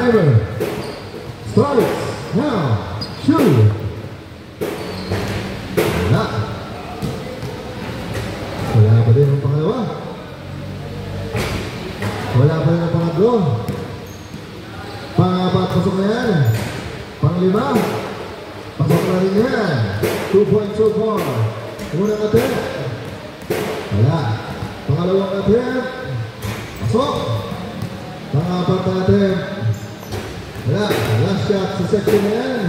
Timer starts now. Shoot. Wala. Wala pa din ang pangalawa. Wala pa rin ang pangatlo. Pang-apat, pasok na yan. Pang-lima, pasok na rin yan. 2 points so far. Unang attempt. Wala. Pangalawang attempt. Pasok. Pang-apat na attempt. Wala. Last shot sa section na yan.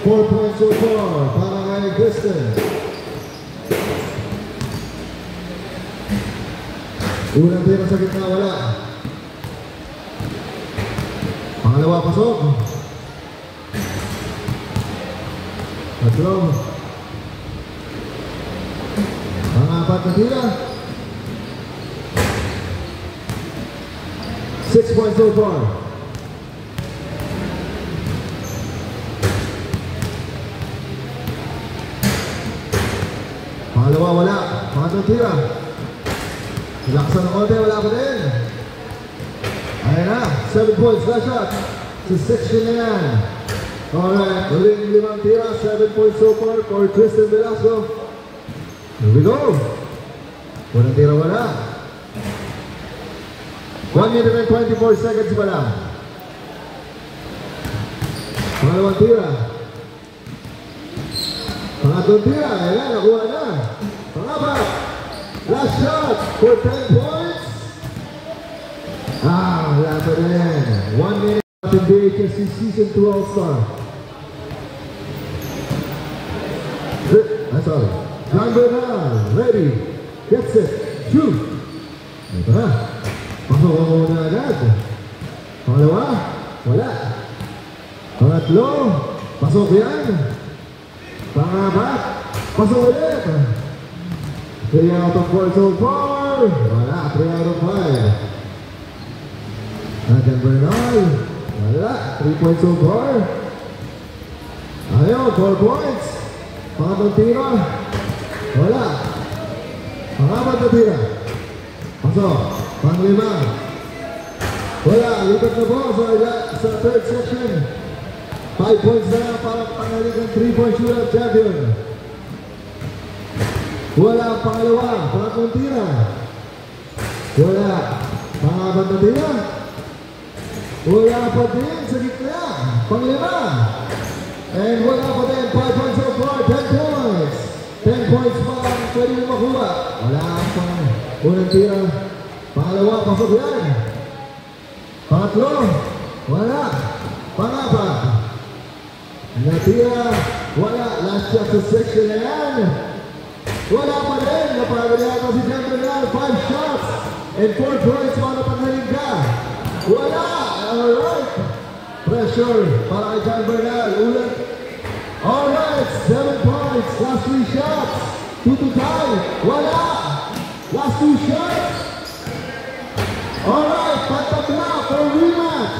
4 points so far para kay Kristen. Unang tira sa gitna, wala. Pangalawa, pasok. Tatlo. Pang-apat na tira. 6 points so far. Pangalawa, wala. Pangatlong tira. Laksan ng konti, wala pa din. Ayan na, 7 points, last shot. Sa section na yan. Alright, uling 5 tira, 7 points so far for Kristen Velasco. Here we go. Unang tira, wala. 1 minute and 24 seconds pa lang. Pangalawang tira. Pangatlong tira, ayan, nakuha na. Pangapat. Last shot for 10 points. Wala pa rin. 1 minute in BHSC Season 2 All-Star. That's all. John Bernal, ready, get set, shoot. Ito na. Pasok ako muna agad. Pangalawa, wala. Pangatlo, pasok yan. Pangapat, pasok ulit. 3 out of 4 so far. Wala, 3 out of 5. John Bernal, wala, 3 points so far. Ayaw, 4 points. Pangatong tira, wala. Pangapat na tira, pasok. Panglima, wala. Lipat na po sa third section. 5 points na lang para pangaligang 3-point shootout champion. Wala ang pangalawa, pangatlong tira. Wala. Pangapat na tira. Wala pa din sa gitna. Panglima. And wala pa din. 5 points so far. 10 points. 10 points pa ang pwede mo makuha. Wala pang unang tira. Pangalawa, pasok yan. Pangatlo. Wala. Pangapat. Natira. Wala. Last shot sa section na yan. Wala pa rin. Napagalihan si John Bernal. 5 shots and 4 points para paghaling ka. Wala. Alright. Pressure para kay John Bernal. Ulit. Alright. 7 points. Last 3 shots. 2 to tie. Wala. Last 2 shots. Alright. Patap na for rematch.